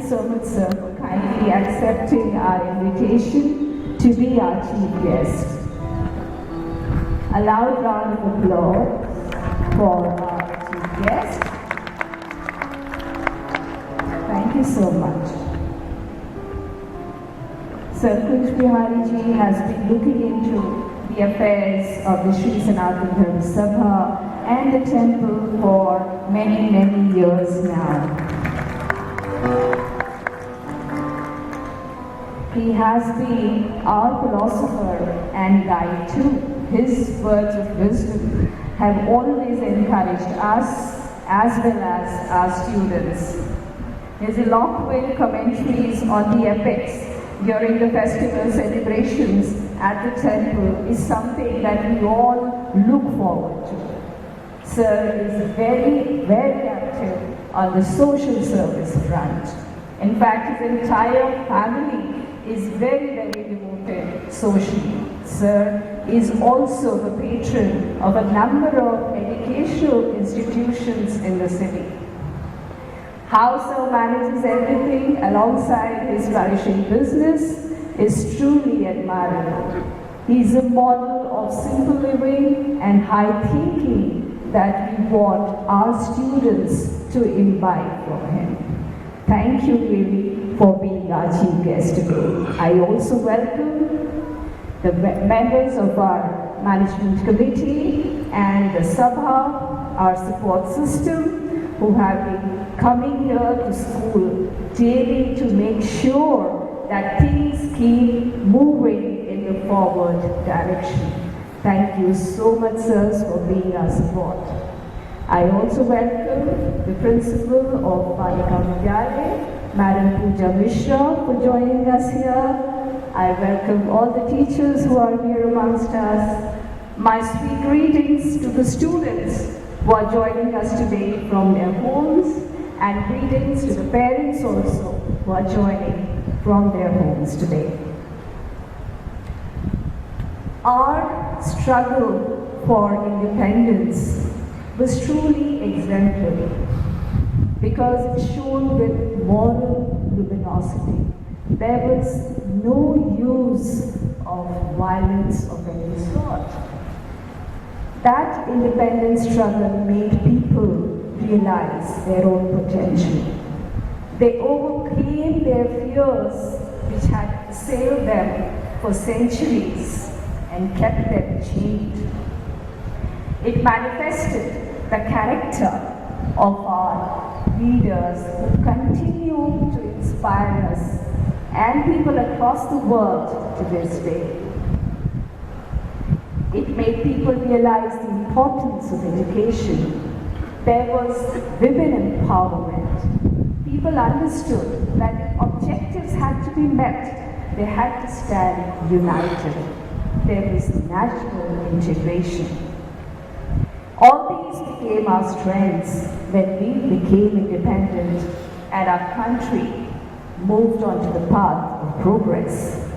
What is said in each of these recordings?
you so much, sir, for kindly accepting our invitation to be our chief guest. A loud round of applause for our chief guest. Thank you so much. Sir Kunj Bihari Ji has been looking into the affairs of the Sri Sanatana Dharma Sabha and the temple for many, many years now. He has been our philosopher and guide too. His words of wisdom have always encouraged us as well as our students. His eloquent commentaries on the epics during the festival celebrations at the temple is something that we all look forward to. Sir is very, very active on the social service front. In fact, his entire family is very, very devoted socially. Sir is also the patron of a number of educational institutions in the city. How Sir manages everything alongside his flourishing business is truly admirable. He is a model of simple living and high thinking that we want our students to imbibe from him. Thank you really for being our chief guest today. I also welcome the members of our management committee and the Sabha, our support system, who have been coming here to school daily to make sure that things keep moving in the forward direction. Thank you so much, sirs, for being our support. I also welcome the principal of Balika Vidyalaya, Madam Pooja Mishra, for joining us here. I welcome all the teachers who are here amongst us. My sweet greetings to the students who are joining us today from their homes, and greetings to the parents also who are joining from their homes today. Our struggle for independence was truly exemplary because it shone with moral luminosity. There was no use of violence of any sort. That independence struggle made people realize their own potential. They overcame their fears which had assailed them for centuries and kept them chained. It manifested the character of our leaders who continue to inspire us and people across the world to this day. It made people realize the importance of education. There was women empowerment. People understood that if objectives had to be met, they had to stand united. There was national integration. All these became our strengths when we became independent and our country moved on to the path of progress.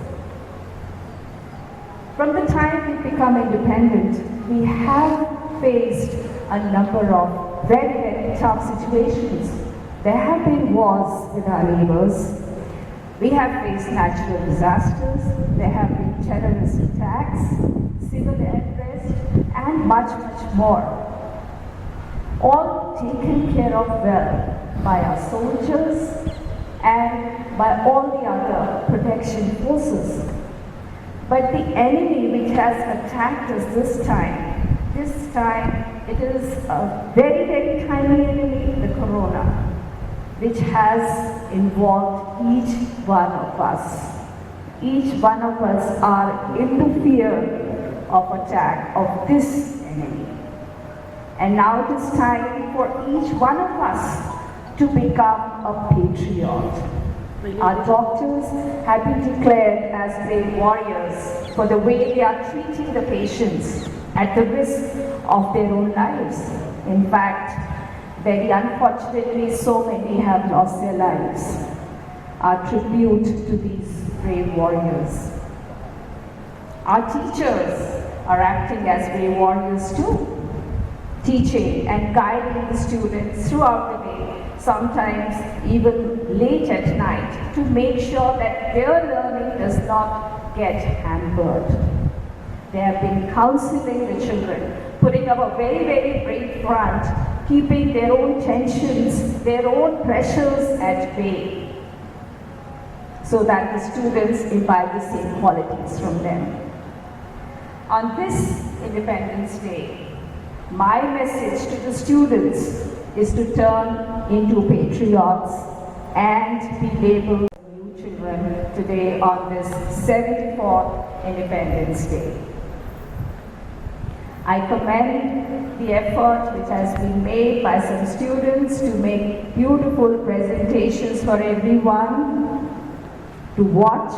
From the time we become independent, we have faced a number of very, very tough situations. There have been wars with our neighbors. We have faced natural disasters. There have been terrorist attacks, civil unrest, and much, much more. All taken care of well by our soldiers and by all the other protection forces. But the enemy which has attacked us this time it is a very, very tiny enemy, the corona, which has involved each one of us. Each one of us are in the fear of attack of this enemy. And now it is time for each one of us to become a patriot. Our doctors have been declared as brave warriors for the way they are treating the patients at the risk of their own lives. In fact, very unfortunately, so many have lost their lives. Our tribute to these brave warriors. Our teachers are acting as brave warriors too. teaching and guiding the students throughout the day, sometimes even late at night, to make sure that their learning does not get hampered. They have been counseling the children, putting up a very, very brave front, keeping their own tensions, their own pressures at bay, so that the students imbibe the same qualities from them. On this Independence Day, my message to the students is to turn into patriots and be labeled new children today on this 74th Independence Day. I commend the effort which has been made by some students to make beautiful presentations for everyone to watch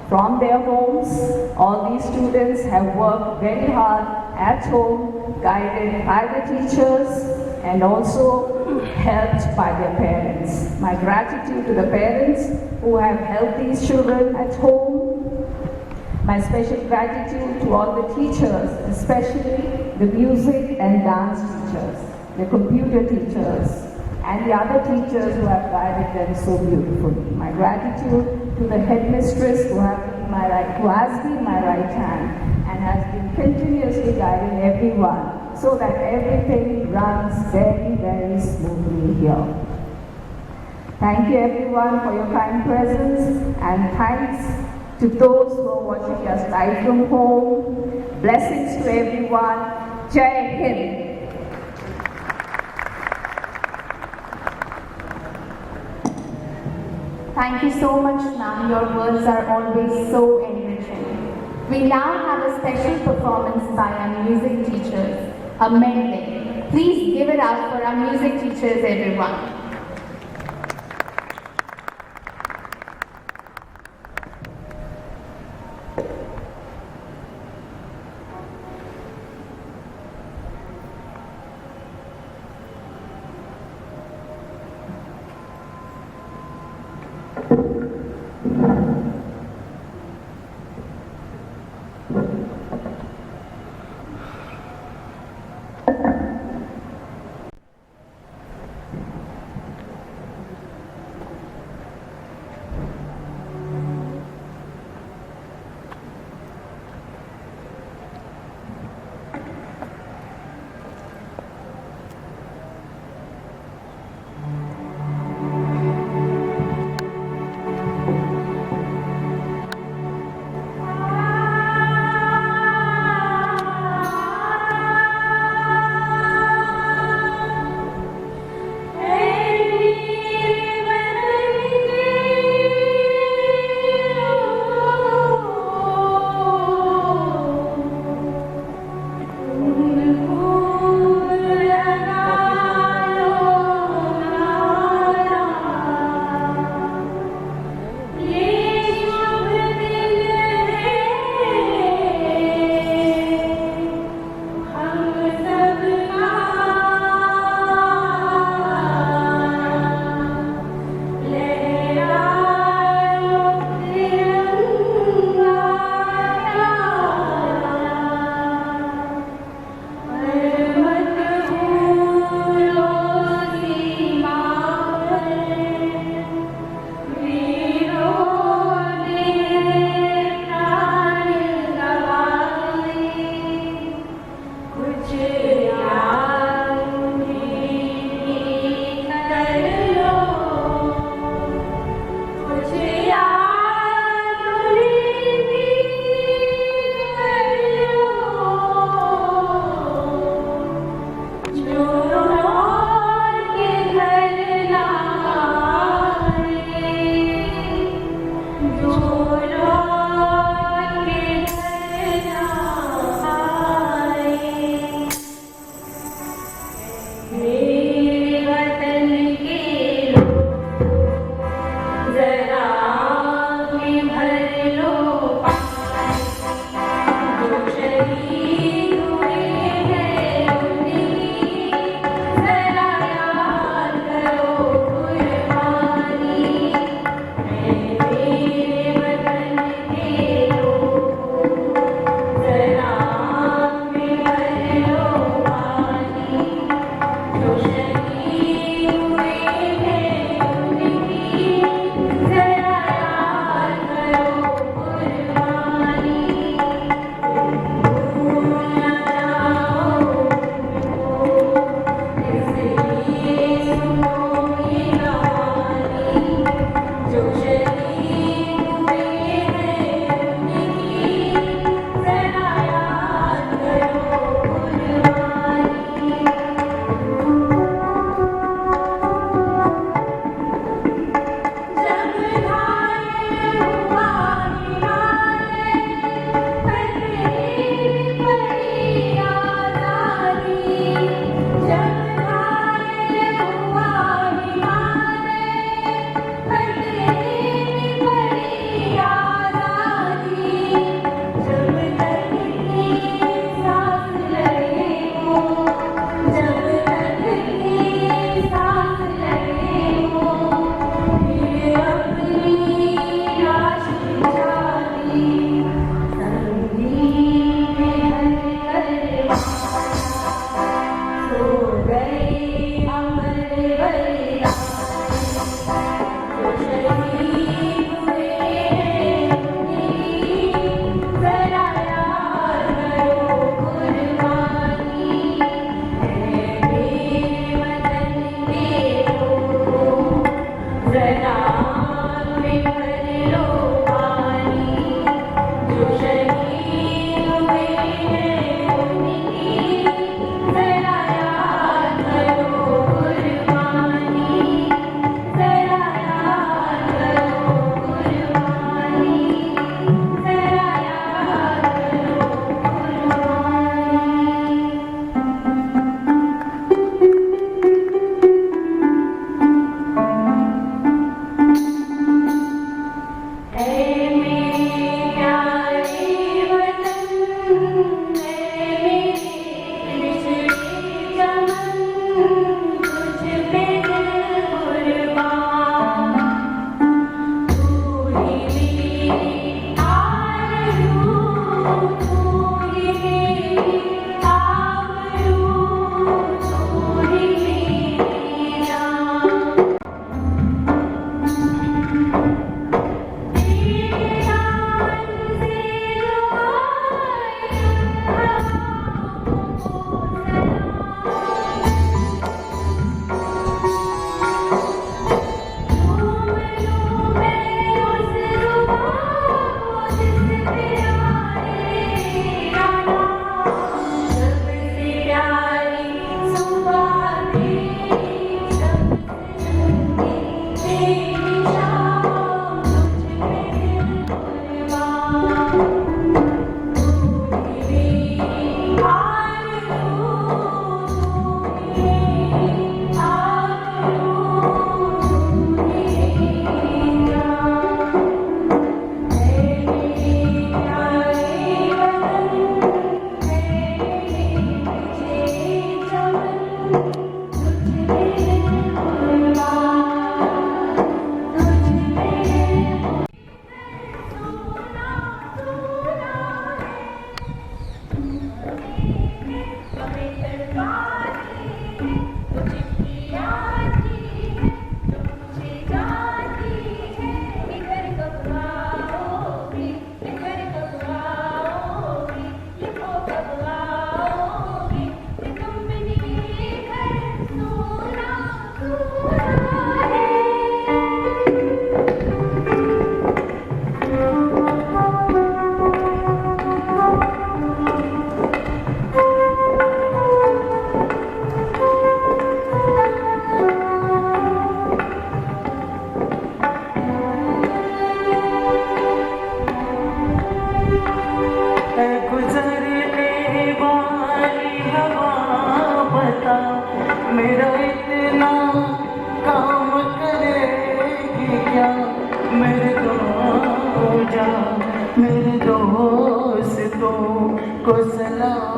from their homes. All these students have worked very hard at home, guided by the teachers and also helped by their parents. My gratitude to the parents who have helped these children at home. My special gratitude to all the teachers, especially the music and dance teachers, the computer teachers, and the other teachers who have guided them so beautifully. My gratitude to the headmistress who has been my right hand and has been continuously guiding everyone so that everything runs very, very smoothly here. Thank you everyone for your kind presence, and thanks to those who are watching us live from home. Blessings to everyone. Jai Hind. Thank you so much, ma'am. Your words are always so enriching. We now have a special performance by our music teachers, a medley. Please give it up for our music teachers, everyone. Hey!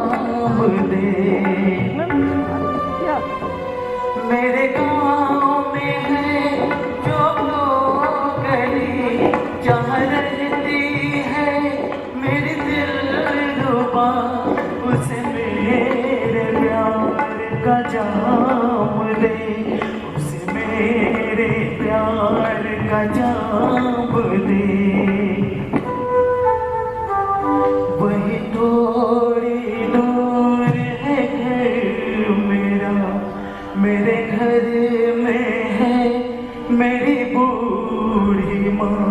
नाम दे। मेरे गाँव में है जो गली जहाँ रहती है मेरी दिलरुबा, उसे मेरे प्यार का जाम दे, उसे मेरे प्यार का जाम दे। वही थोड़ी दूर है घर मेरा, मेरे घर में है मेरी बूढ़ी माँ,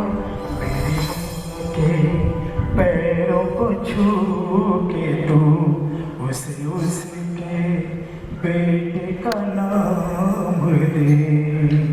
मेरे के पैरों को छू के तू उसे उसके बेटे का नाम दे।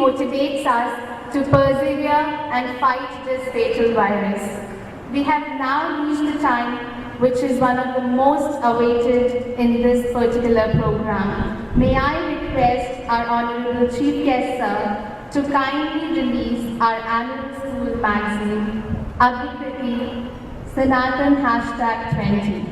motivates us to persevere and fight this fatal virus. We have now reached the time which is one of the most awaited in this particular program. May I request our Honorable Chief Guest Sir to kindly release our annual school magazine, Abhikriti Sanatan #20.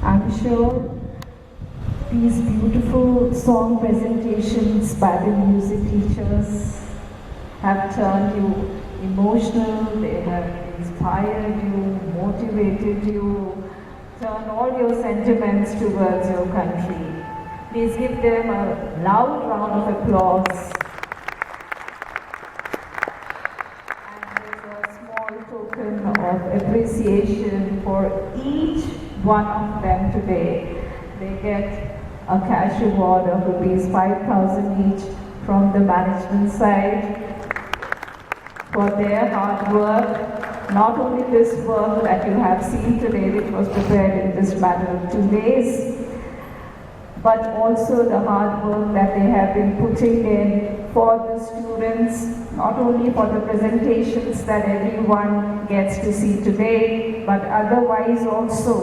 I'm sure these beautiful song presentations by the music teachers have turned you emotional, they have inspired you, motivated you, turned all your sentiments towards your country. Please give them a loud round of applause. And as a small token of appreciation for each one of them today, they get a cash award of rupees 5,000 each from the management side for their hard work. Not only this work that you have seen today, which was prepared in this matter of 2 days, but also the hard work that they have been putting in for the students, not only for the presentations that everyone gets to see today, but otherwise also.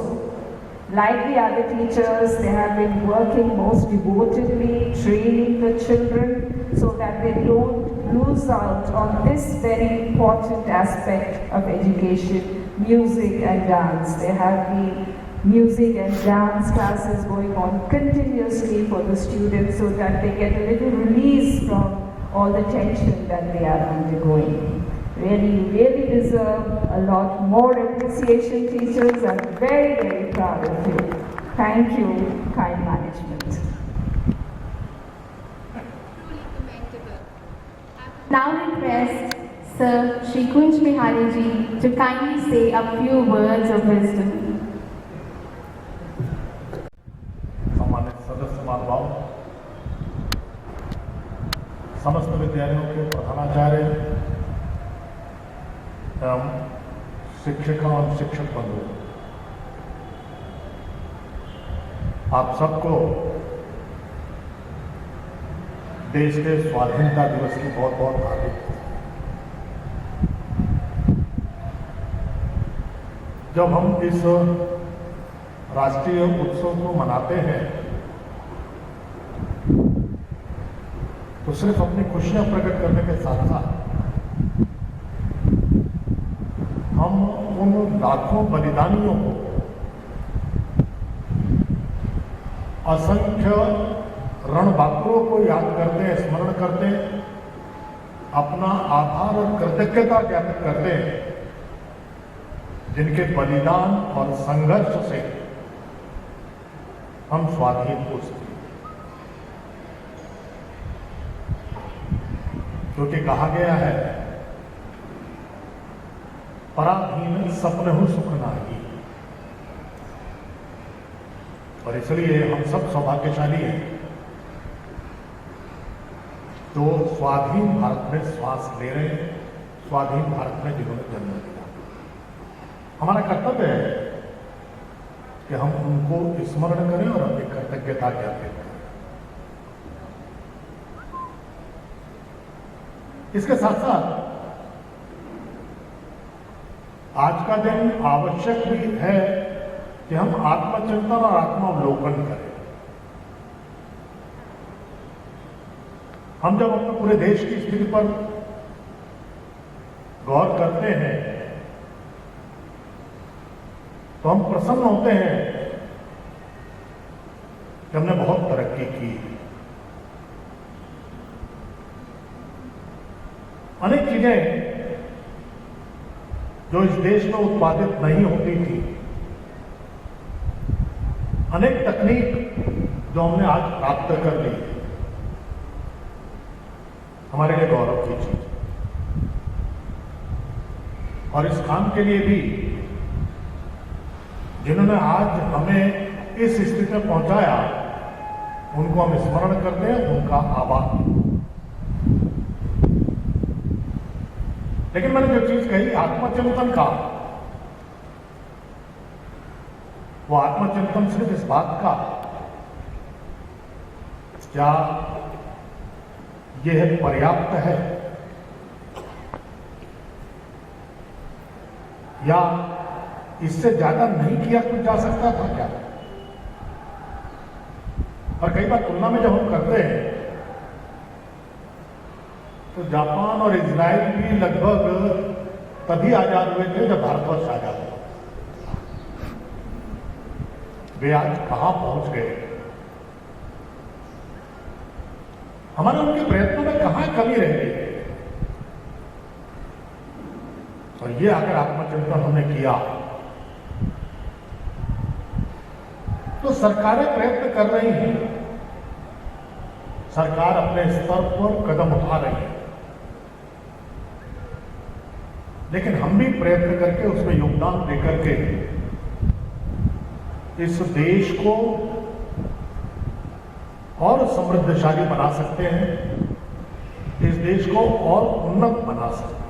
Like the other teachers, they have been working most devotedly, training the children so that they don't lose out on this very important aspect of education, music and dance. There have been music and dance classes going on continuously for the students so that they get a little release from all the tension that they are undergoing. Really, you really deserve a lot more appreciation, teachers. I'm very, very proud of you. Thank you, kind management. Now request Sir Shri Kunj Bihari Ji to kindly say a few words of wisdom. सम्मानित सदस्य महानुभाव, समस्त विद्यालयों के प्रधानाचार्य एवं शिक्षिका और शिक्षक बंधु, आप सबको देश के स्वाधीनता दिवस की बहुत बहुत हार्दिक। जब हम इस राष्ट्रीय उत्सव को मनाते हैं तो सिर्फ अपनी खुशियां प्रकट करने के साथ साथ हम उन लाखों बलिदानियों को, असंख्य रणबांकुरों को याद करते हैं, स्मरण करते हैं अपना आभार और कृतज्ञता ज्ञापित करते हैं, जिनके बलिदान और संघर्ष से हम स्वाधीन हो सके। क्योंकि कहा गया है, पराधीन सपनहु सुख नाही। और इसलिए हम सब सौभाग्यशाली हैं तो स्वाधीन भारत में श्वास ले रहे हैं, स्वाधीन भारत में जिन्होंने जन्म लिया। हमारा कर्तव्य है कि हम उनको स्मरण करें और अपनी कृतज्ञता ज्ञापित करें। इसके साथ साथ आज का दिन आवश्यक भी है कि हम आत्मचिंतन और आत्मावलोकन करें। हम जब अपने पूरे देश की स्थिति पर गौर करते हैं तो हम प्रसन्न होते हैं कि हमने बहुत तरक्की की। अनेक चीजें जो इस देश में उत्पादित नहीं होती थी, अनेक तकनीक जो हमने आज प्राप्त कर ली, हमारे लिए गौरव की चीज। और इस काम के लिए भी जिन्होंने आज हमें इस स्थिति में पहुंचाया, उनको हम स्मरण करते हैं, उनका आभार। लेकिन मैंने जो चीज कही आत्मचिंतन का, वो आत्मचिंतन सिर्फ इस बात का क्या यह पर्याप्त है या इससे ज्यादा नहीं किया कुछ जा सकता था क्या? और कई बार तुलना में जब हम करते हैं तो जापान और इजराइल भी लगभग तभी आजाद हुए थे जब भारतवर्ष आजाद हुआ। वे आज कहां पहुंच गए? हमारे उनके प्रयत्नों में कहां कमी रह गई? और ये अगर आत्मचिंतन हमने किया तो सरकारें प्रयत्न कर रही हैं, सरकार अपने स्तर पर कदम उठा रही है, लेकिन हम भी प्रयत्न करके उसमें योगदान देकर के इस देश को और समृद्धशाली बना सकते हैं, इस देश को और उन्नत बना सकते हैं।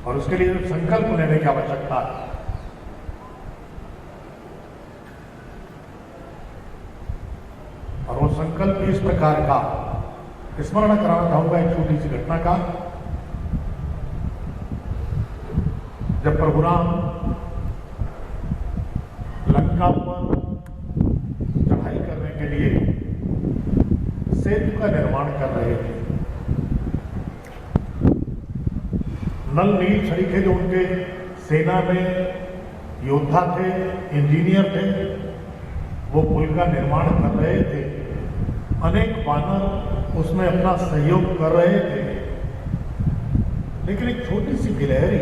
और उसके लिए संकल्प लेने की आवश्यकता है। और वो संकल्प इस प्रकार का, स्मरण कराना चाहूंगा एक छोटी सी घटना का। जब प्रभु राम लंका पर चढ़ाई करने के लिए सेतु का निर्माण कर रहे थे, नल नील सरीखे जो उनके सेना में योद्धा थे, इंजीनियर थे, वो पुल का निर्माण कर रहे थे। अनेक वानर उसमें अपना सहयोग कर रहे थे, लेकिन एक छोटी सी गिलहरी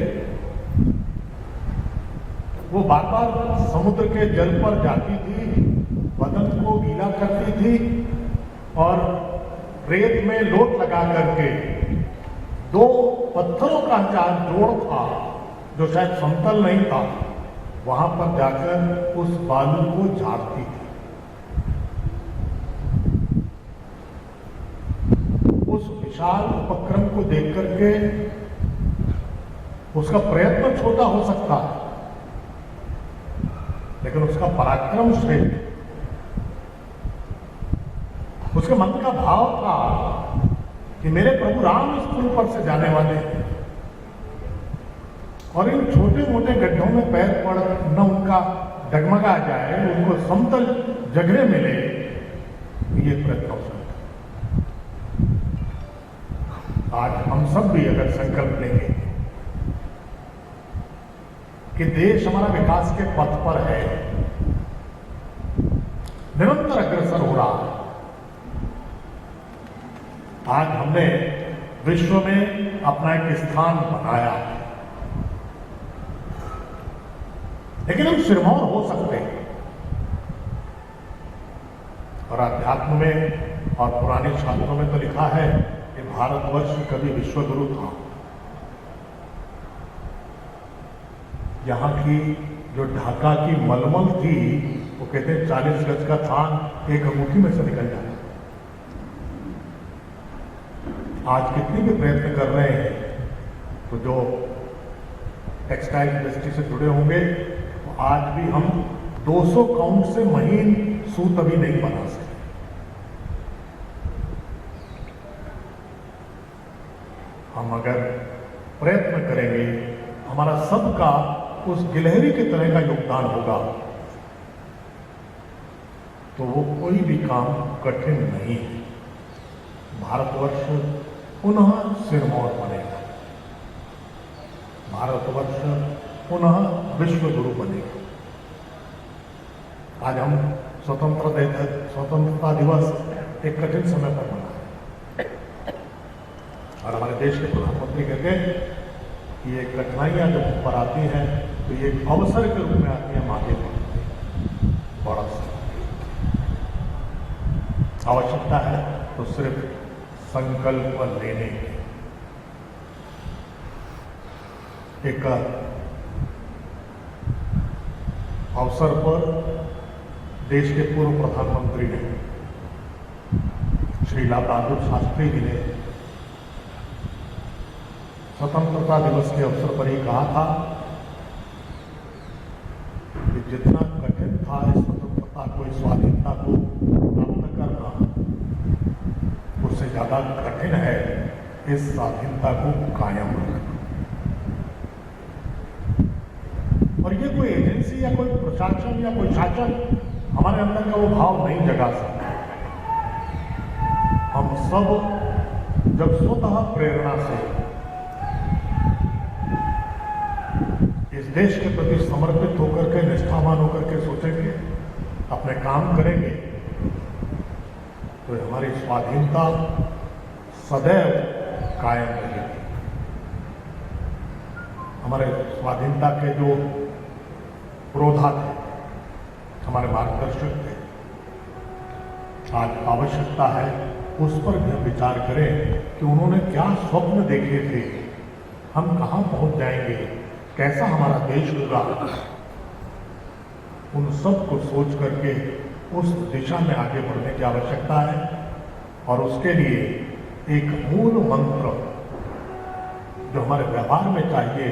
वो बार बार समुद्र के जल पर जाती थी, बदन को गीला करती थी और रेत में लोट लगा करके दो पत्थरों का जहां जोड़ था जो शायद समतल नहीं था, वहां पर जाकर उस बालू को झाड़ती थी। उस विशाल उपक्रम को देख करके उसका प्रयत्न छोटा हो सकता है, लेकिन उसका पराक्रम श्रेष्ठ। उसके मन का भाव था कि मेरे प्रभु राम इस पुल पर से जाने वाले हैं और इन छोटे मोटे गड्ढों में पैर पड़ न उनका डगमगा जाए, उनको समतल जगह मिले, ये प्रयत्न हो सकता। आज हम सब भी अगर संकल्प लेंगे कि देश हमारा विकास के पथ पर है, निरंतर अग्रसर हो रहा है, आज हमने विश्व में अपना एक स्थान बनाया, लेकिन हम सिरमौर हो सकते हैं। और अध्यात्म में और पुराने शास्त्रों में तो लिखा है कि भारतवर्ष कभी विश्वगुरु था। यहाँ की जो ढाका की मलमल थी, वो कहते हैं 40 गज का थान एक अंगूठी में से निकल जाता। आज कितनी भी प्रयत्न कर रहे हैं, तो जो टेक्सटाइल इंडस्ट्री से जुड़े होंगे, तो आज भी हम 200 काउंट से महीन सूत अभी नहीं बना सकते। हम अगर प्रयत्न करेंगे, हमारा सबका उस गिलहरी की तरह का योगदान होगा, तो वो कोई भी काम कठिन नहीं है। भारतवर्ष पुनः सिरमौर बनेगा, भारतवर्ष पुनः विश्वगुरु बनेगा। आज हम स्वतंत्रता दिवस एक कठिन समय पर मनाएं, और हमारे देश के प्रधानमंत्री कहते हैं कि ये कठिनाइयां जब हम पर आती हैं तो ये एक अवसर के रूप में आती है, हम आगे बढ़ते हैं। बड़ा आवश्यकता है तो सिर्फ संकल्प लेने की। एक अवसर पर देश के पूर्व प्रधानमंत्री ने, श्री लाल बहादुर शास्त्री जी ने स्वतंत्रता दिवस के अवसर पर ही कहा था कि जितना कठिन था इस स्वतंत्रता को, इस स्वाधीनता को प्राप्त करना, उससे ज्यादा कठिन है इस स्वाधीनता को कायम रखना। और ये कोई एजेंसी या कोई प्रशासन या कोई शासन हमारे अंदर का वो भाव नहीं जगा सकता। हम सब जब स्वतः प्रेरणा से इस देश के प्रति समर्पित होकर के, निष्ठावान होकर के सोचेंगे, अपने काम करेंगे, तो हमारी स्वाधीनता सदैव कायम रहेगी। हमारे स्वाधीनता के जो पुरोधा थे, हमारे मार्गदर्शक थे, आज आवश्यकता है उस पर भी हम विचार करें कि उन्होंने क्या स्वप्न देखे थे, हम कहाँ पहुंच जाएंगे, कैसा हमारा देश होगा। उन सब को सोच करके उस दिशा में आगे बढ़ने की आवश्यकता है। और उसके लिए एक मूल मंत्र जो हमारे व्यवहार में चाहिए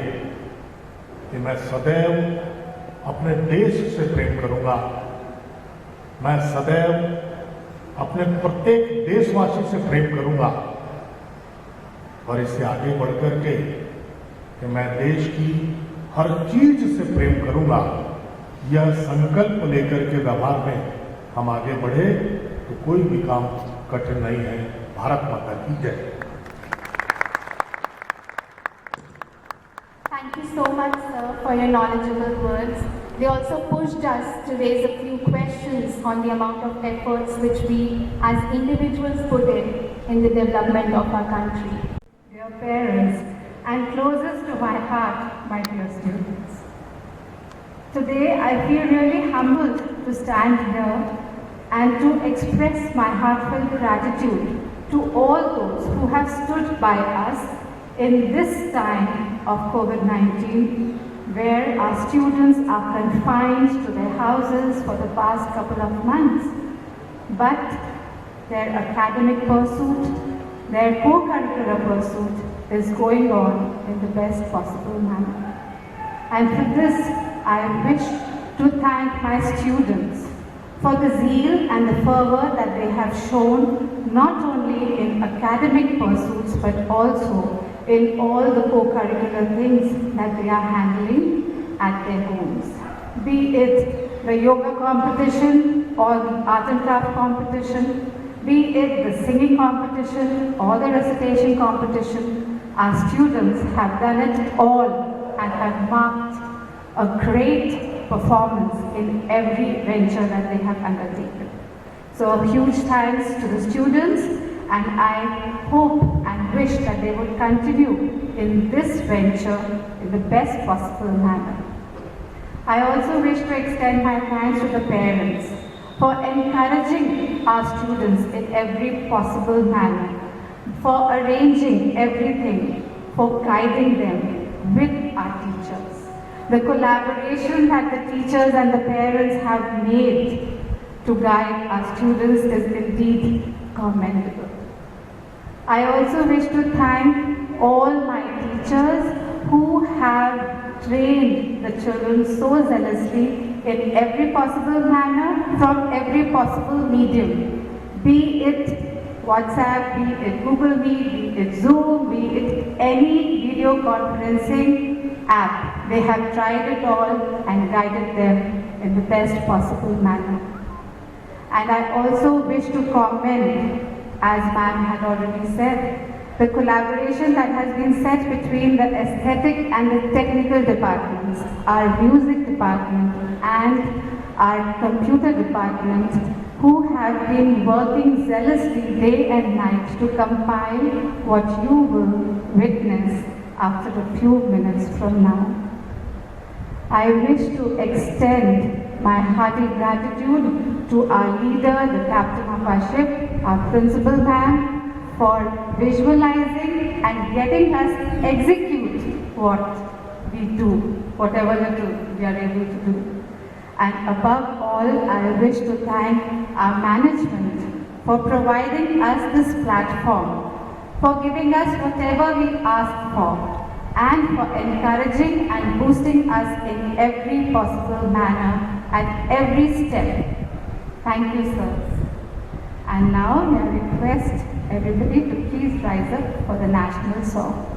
कि मैं सदैव अपने देश से प्रेम करूंगा, मैं सदैव अपने प्रत्येक देशवासी से प्रेम करूंगा, और इससे आगे बढ़ करके कि मैं देश की हर चीज से प्रेम करूंगा, यह संकल्प लेकर के व्यवहार में हम आगे बढ़े तो कोई भी काम कठिन नहीं है। भारत माता की जय। Thank you so much, sir, for your knowledgeable words. They also pushed us to raise a few questions on the amount of efforts which we as individuals put in the development of our country. Dear parents, and closest to my heart, my dear students. Today I feel really humbled to stand here and to express my heartfelt gratitude to all those who have stood by us in this time of COVID-19, where our students are confined to their houses for the past couple of months. But their academic pursuit, their co-curricular pursuit is going on in the best possible manner. And for this, I wish to thank my students for the zeal and the fervor that they have shown, not only in academic pursuits but also in all the co-curricular things that they are handling at their homes. Be it the yoga competition or the art and craft competition, be it the singing competition or the recitation competition, our students have done it all and have marked a great performance in every venture that they have undertaken. So a huge thanks to the students and I hope and wish that they would continue in this venture in the best possible manner. I also wish to extend my thanks to the parents for encouraging our students in every possible manner, for arranging everything, for guiding them with our teachers. The collaboration that the teachers and the parents have made to guide our students is indeed commendable. I also wish to thank all my teachers who have trained the children so zealously in every possible manner, from every possible medium, be it WhatsApp, be it Google Meet, be it Zoom, be it any video conferencing app. They have tried it all and guided them in the best possible manner. And I also wish to comment, as ma'am had already said, the collaboration that has been set between the aesthetic and the technical departments, our music department and our computer department, who have been working zealously day and night to compile what you will witness after a few minutes from now. I wish to extend my hearty gratitude to our leader, the captain of our ship, our principal ma'am, for visualizing and getting us execute what we do, whatever we are able to do. And above all, I wish to thank our management for providing us this platform, for giving us whatever we ask for, and for encouraging and boosting us in every possible manner at every step. Thank you, sirs. And now, may I request everybody to please rise up for the national song.